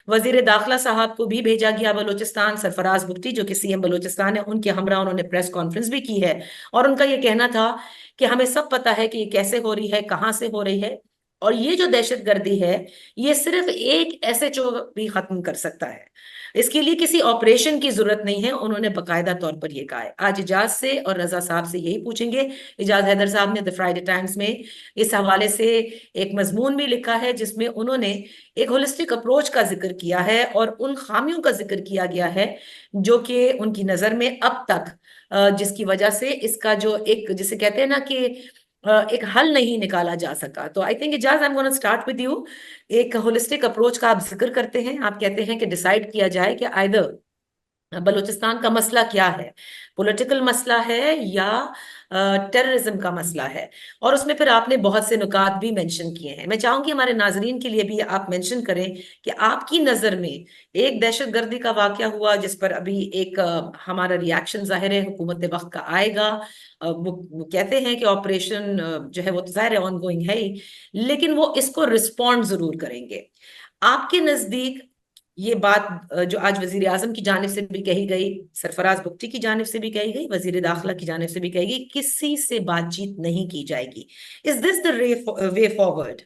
वजीर दाखिला साहब को भी भेजा गया बलूचिस्तान, सरफराज बुगटी जो कि सीएम बलूचिस्तान है, उनके हमरा उन्होंने प्रेस कॉन्फ्रेंस भी की है। और उनका ये कहना था कि हमें सब पता है कि ये कैसे हो रही है, कहाँ से हो रही है, और ये जो दहशतगर्दी है ये सिर्फ एक एसएचओ भी खत्म कर सकता है, इसके लिए किसी ऑपरेशन की जरूरत नहीं है। उन्होंने बकायदा तौर पर यह कहा है। आज इजाज से और रजा साहब से यही पूछेंगे। इजाज हैदर साहब ने द फ्राइडे टाइम्स में इस हवाले से एक मजमून भी लिखा है जिसमें उन्होंने एक होलिस्टिक अप्रोच का जिक्र किया है और उन खामियों का जिक्र किया गया है जो कि उनकी नजर में अब तक जिसकी वजह से इसका जो एक जिसे कहते हैं ना कि एक हल नहीं निकाला जा सका। तो I think Ijaz, I am gonna start with you. एक होलिस्टिक अप्रोच का आप जिक्र करते हैं, आप कहते हैं कि डिसाइड किया जाए कि आइदर बलूचिस्तान का मसला क्या है, पॉलिटिकल मसला है या टेररिज्म का मसला है। और उसमें फिर आपने बहुत से नुकात भी मेंशन किए हैं। मैं चाहूंगी हमारे नाजरीन के लिए भी आप मेंशन करें कि आपकी नजर में एक दहशतगर्दी का वाकया हुआ जिस पर अभी एक हमारा रिएक्शन जाहिर है हुकूमत वक्त का आएगा। वो कहते हैं कि ऑपरेशन जो है वो तो जाहिर है ऑनगोइंग है ही, लेकिन वो इसको रिस्पॉन्ड जरूर करेंगे। आपके नजदीक ये बात जो आज वजीर आजम की जानिब से भी कही गई, सरफराज बुगटी की जानिब से भी कही गई, वजीर दाखिला की जानिब से भी कही गई, किसी से बातचीत नहीं की जाएगी, is this the way forward?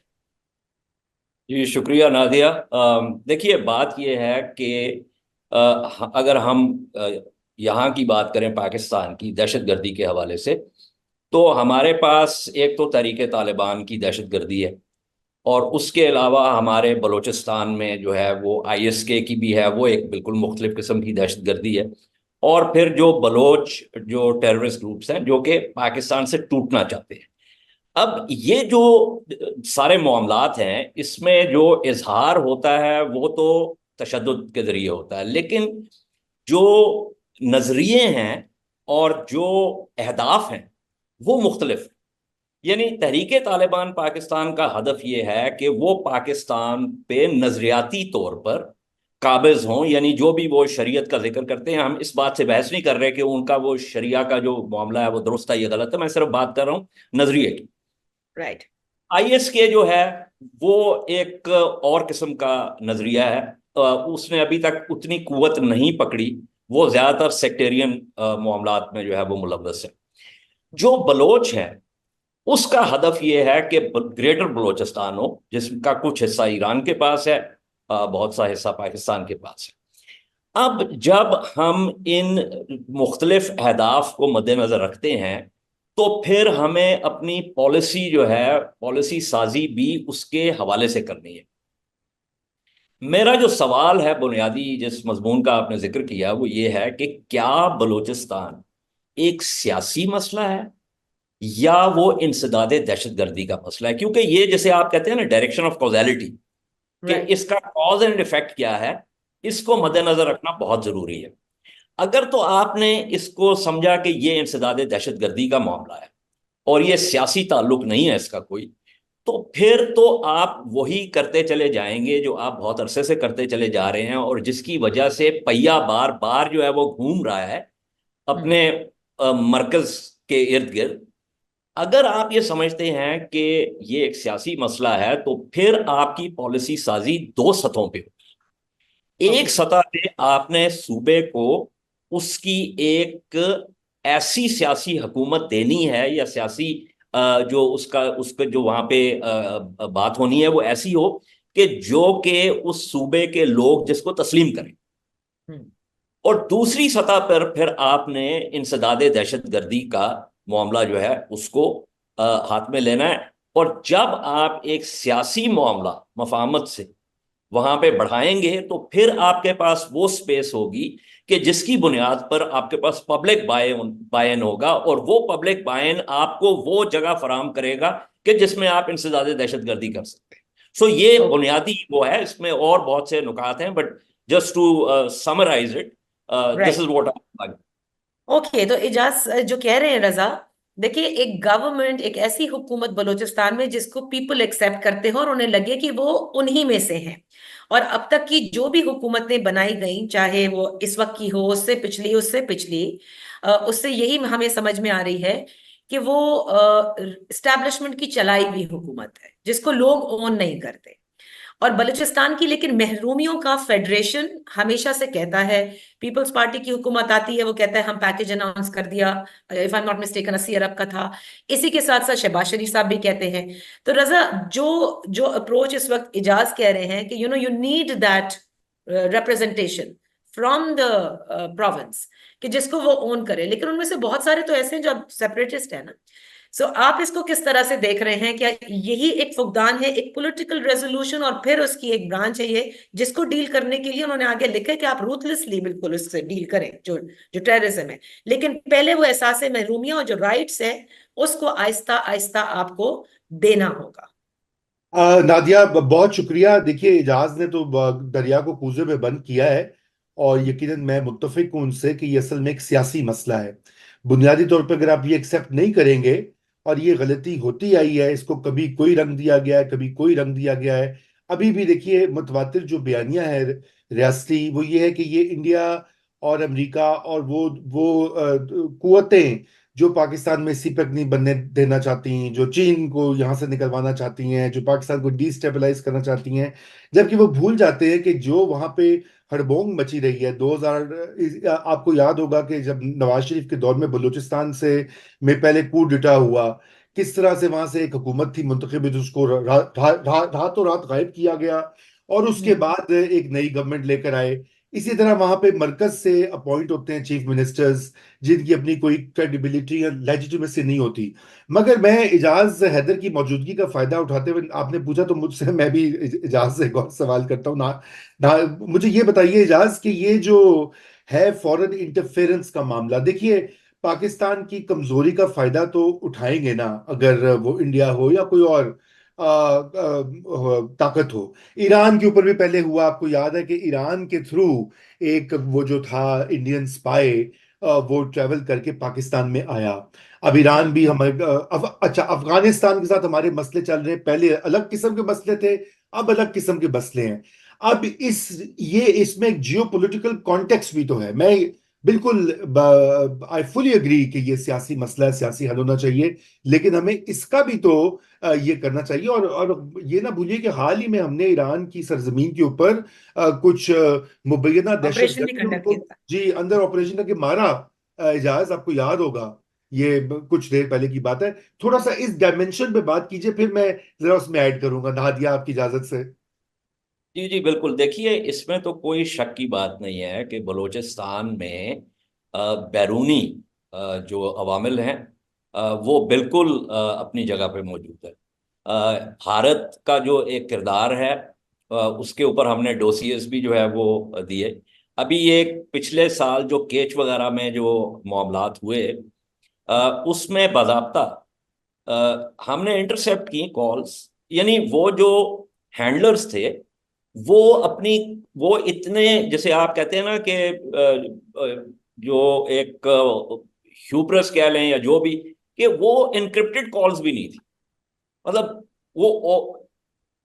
जी शुक्रिया नादिया। देखिए बात यह है कि अगर हम यहाँ की बात करें पाकिस्तान की दहशतगर्दी के हवाले से, तो हमारे पास एक तो तहरीक तालिबान की दहशतगर्दी है, और उसके अलावा हमारे बलूचिस्तान में जो है वो आईएसके की भी है, वो एक बिल्कुल मुख्तलिफ किस्म की दहशतगर्दी है। और फिर जो बलोच जो टेररिस्ट ग्रुप्स हैं जो कि पाकिस्तान से टूटना चाहते हैं। अब ये जो सारे मामलात हैं, इसमें जो इजहार होता है वो तो तशद्दुद के जरिए होता है, लेकिन जो नजरिए हैं और जो अहदाफ हैं वो मुख्तलिफ हैं। यानी तहरीक तालिबान पाकिस्तान का हदफ ये है कि वो पाकिस्तान पे नजरियाती तौर पर काबिज हों, यानी जो भी वो शरीयत का जिक्र करते हैं। हम इस बात से बहस नहीं कर रहे कि उनका वो शरिया का जो मामला है वो दुरुस्त है या गलत है, मैं सिर्फ बात कर रहा हूँ नजरिए की। राइट। आईएसके जो है वो एक और किस्म का नजरिया है। उसने अभी तक उतनी कुवत नहीं पकड़ी, वो ज्यादातर सेक्टेरियन मामलात में जो है वो मुलव्वस है। जो बलोच है उसका हदफ ये है कि ग्रेटर बलोचिस्तान हो, जिसका कुछ हिस्सा ईरान के पास है, बहुत सा हिस्सा पाकिस्तान के पास है। अब जब हम इन मुख्तलिफ अहदाफ को मद्देनजर रखते हैं, तो फिर हमें अपनी पॉलिसी जो है, पॉलिसी साजी भी उसके हवाले से करनी है। मेरा जो सवाल है बुनियादी, जिस मजमून का आपने जिक्र किया, वो ये है कि क्या बलूचिस्तान एक सियासी मसला है या वो इंसदादे दहशतगर्दी का मसला है? क्योंकि ये जैसे आप कहते हैं ना, डायरेक्शन ऑफ कॉजेलिटी, कि राइट। इसका कॉज एंड इफेक्ट क्या है, इसको मद्देनजर रखना बहुत जरूरी है। अगर तो आपने इसको समझा कि ये इंसदादे दहशतगर्दी का मामला है और ये सियासी ताल्लुक नहीं है इसका कोई, तो फिर तो आप वही करते चले जाएंगे जो आप बहुत अरसे से करते चले जा रहे हैं, और जिसकी वजह से पहिया बार बार जो है वो घूम रहा है हम्म। अपने मरकज के इर्द गिर्द। अगर आप ये समझते हैं कि ये एक सियासी मसला है, तो फिर आपकी पॉलिसी साजी दो सतहों पे हो। एक ओके। सतह पे आपने सूबे को उसकी एक ऐसी सियासी हुकूमत देनी है, या सियासी जो उसका उसके जो वहां पे बात होनी है वो ऐसी हो कि जो कि उस सूबे के लोग जिसको तस्लीम करें। हम्म। और दूसरी सतह पर फिर आपने इंसदादे दहशतगर्दी का मामला जो है उसको हाथ में लेना है। और जब आप एक सियासी मामला मफाहमत से वहां पे बढ़ाएंगे, तो फिर आपके पास वो स्पेस होगी कि जिसकी बुनियाद पर आपके पास पब्लिक बायन होगा, और वो पब्लिक बायन आपको वो जगह फराम करेगा कि जिसमें आप इनसे ज्यादा दहशतगर्दी कर सकते हैं। सो ये ओके। बुनियादी वो है, इसमें और बहुत से नुकात हैं, but just to summarize it, this is right. What I. Okay, तो इजाज जो कह रहे हैं रजा, देखिए एक गवर्नमेंट, एक ऐसी हुकूमत बलूचिस्तान में जिसको पीपल एक्सेप्ट करते हैं और उन्हें लगे कि वो उन्हीं में से हैं। और अब तक की जो भी हुकूमतें बनाई गई, चाहे वो इस वक्त की हो, उससे पिछली, उससे यही हमें समझ में आ रही है कि वो इस्टेब्लिशमेंट की चलाई हुई हुकूमत है जिसको लोग ओन नहीं करते। और बलूचिस्तान की, लेकिन महरूमियों का फेडरेशन हमेशा से कहता है, पीपल्स पार्टी की हुकूमत आती है वो कहता है हम पैकेज अनाउंस कर दिया, if I am not mistaken 80 अरब का था। इसी के साथ साथ शहबाज शरीफ साहब भी कहते हैं। तो रजा, जो जो अप्रोच इस वक्त इजाज कह रहे हैं कि you need that representation from the province, कि जिसको वो ओन करे, लेकिन उनमें से बहुत सारे तो ऐसे हैं जो सेपरेटिस्ट है ना। सो आप इसको किस तरह से देख रहे हैं? क्या यही एक फुकदान है, एक पॉलिटिकल रेजोल्यूशन, और फिर उसकी एक ब्रांच है ये, जिसको डील करने के लिए उन्होंने आगे लिखा है कि आप रूथलेसली बिल्कुल उससे डील करें जो जो टेररिज्म है, लेकिन पहले वो एहसास महरूमिया और जो राइट्स है उसको आहिस्ता आहिस्ता आपको देना होगा। नादिया, बहुत शुक्रिया। देखिए, इजाज ने तो दरिया को कूजे में बंद किया है, और यकीनन मैं मुत्तफिक हूं उनसे कि ये असल में एक सियासी मसला है। बुनियादी तौर पर अगर आप ये एक्सेप्ट नहीं करेंगे, और ये गलती होती आई है, इसको कभी कोई रंग दिया गया है, कभी कोई रंग दिया गया है। अभी भी देखिए, मुतवातिर जो बयानियां है रियासती, वो ये है कि ये इंडिया और अमेरिका और वो कुव्वतें जो पाकिस्तान में सीपेक नहीं बनने देना चाहती, जो चीन को यहाँ से निकलवाना चाहती हैं, जो पाकिस्तान को डिस्टेबलाइज करना चाहती हैं, जबकि वो भूल जाते हैं कि जो वहाँ पे हड़बोंग मची रही है 2000, आपको याद होगा कि जब नवाज शरीफ के दौर में बलूचिस्तान से में पहले कूड डिटा हुआ, किस तरह से वहां से एक हुकूमत थी मुंतखब, उसको रातों रात गायब किया गया, और उसके हम्म। बाद एक नई गवर्नमेंट लेकर आए। इसी तरह वहां पे मरकज से अपॉइंट होते हैं चीफ मिनिस्टर्स, जिनकी अपनी कोई क्रेडिबिलिटी या लेजिटिमेसी नहीं होती। मगर मैं इजाज हैदर की मौजूदगी का फायदा उठाते हुए, आपने पूछा तो मुझसे मैं भी इजाज से एक और सवाल करता हूँ ना। मुझे ये बताइए इजाज कि ये जो है फॉरेन इंटरफेरेंस का मामला, देखिए, पाकिस्तान की कमजोरी का फायदा तो उठाएंगे ना, अगर वो इंडिया हो या कोई और ताकत हो। ईरान के ऊपर भी पहले हुआ, आपको याद है कि ईरान के थ्रू एक वो जो था इंडियन स्पाई, वो ट्रेवल करके पाकिस्तान में आया। अब ईरान भी हम्म। हमारे अच्छा, अफगानिस्तान के साथ हमारे मसले चल रहे हैं, पहले अलग किस्म के मसले थे, अब अलग किस्म के मसले हैं। अब ये इसमें एक जियो पोलिटिकल कॉन्टेक्स्ट भी तो है। मैं बिल्कुल आई फुली एग्री कि ये सियासी मसला है, सियासी हल होना चाहिए, लेकिन हमें इसका भी तो ये करना चाहिए। और ये ना भूलिए कि हाल ही में हमने ईरान की सरजमीन के ऊपर कुछ मुबैना ऑपरेशन भी दहशतगर्द कंडक्ट उनको किया था। जी अंदर ऑपरेशन करके मारा। इजाज, आपको याद होगा, ये कुछ देर पहले की बात है। थोड़ा सा इस डायमेंशन पे बात कीजिए, फिर मैं जरा उसमें ऐड करूंगा, नादिया, आपकी इजाजत से। जी जी बिल्कुल। देखिए, इसमें तो कोई शक की बात नहीं है कि बलूचिस्तान में बैरूनी जो अवामिल हैं, वो बिल्कुल अपनी जगह पे मौजूद है। भारत का जो एक किरदार है, उसके ऊपर हमने डोसियर्स भी जो है वो दिए। अभी ये पिछले साल जो केच वगैरह में जो मामलात हुए, उसमें बाज़ाब्ता हमने इंटरसेप्ट की कॉल्स। यानी वो जो हैंडलर्स थे, वो अपनी, वो इतने, जैसे आप कहते हैं ना कि जो एक ह्यूब्रिस कह लें या जो भी, कि वो इनक्रिप्टेड कॉल्स भी नहीं थी। मतलब वो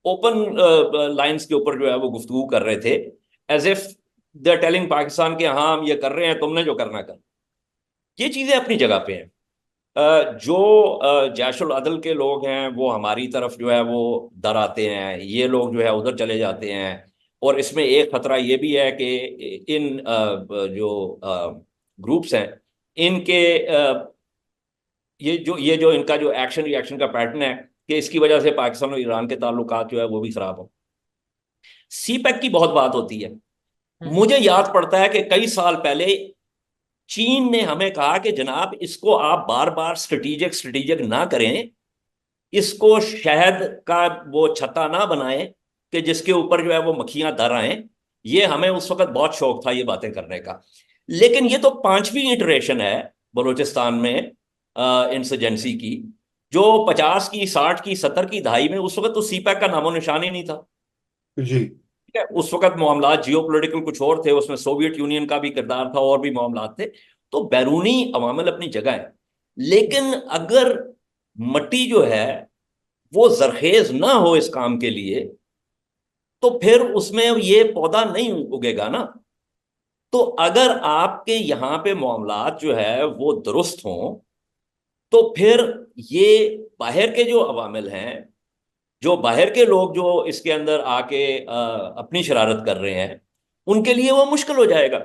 ओपन लाइंस के ऊपर जो है वो गुफ्तगू कर रहे थे, as if they are telling Pakistan के हाँ हम ये कर रहे हैं, तुमने जो करना कर। ये चीजें अपनी जगह पे हैं। जो जैशुल अदल के लोग हैं वो हमारी तरफ जो है वो डर आते हैं, ये लोग जो है उधर चले जाते हैं। और इसमें एक खतरा ये भी है कि इन जो ग्रुप्स हैं, इनके ये जो इनका जो एक्शन रिएक्शन का पैटर्न है, कि इसकी वजह से पाकिस्तान और ईरान के ताल्लुकात जो है वो भी खराब हो। सीपैक की बहुत बात होती है। हम्म। मुझे याद पड़ता है कि कई साल पहले चीन ने हमें कहा कि जनाब इसको आप बार बार स्ट्रेटेजिक स्ट्रेटेजिक ना करें, इसको शहद का वो छत्ता ना बनाएं कि जिसके ऊपर जो है वो मक्खियां दर आए। ये हमें उस वक्त बहुत शौक था ये बातें करने का। लेकिन ये तो पांचवी इटरेशन है बलूचिस्तान में इंसर्जेंसी की, जो 50 की, 60 की, 70 की दहाई में, उस वक्त तो सीपैक का नामो निशान ही नहीं था। जी। ठीक है, उस वक्त मामला जियो पोलिटिकल कुछ और थे, उसमें सोवियत यूनियन का भी किरदार था और भी मामला थे। तो बैरूनी अवामिल अपनी जगह है, लेकिन अगर मट्टी जो है वो जरखेज ना हो इस काम के लिए, तो फिर उसमें ये पौधा नहीं उगेगा ना। तो अगर आपके यहाँ पे मामलात जो है वो दुरुस्त हों, तो फिर ये बाहर के जो अवामिल हैं जो बाहर के लोग जो इसके अंदर आके अपनी शरारत कर रहे हैं, उनके लिए वो मुश्किल हो जाएगा।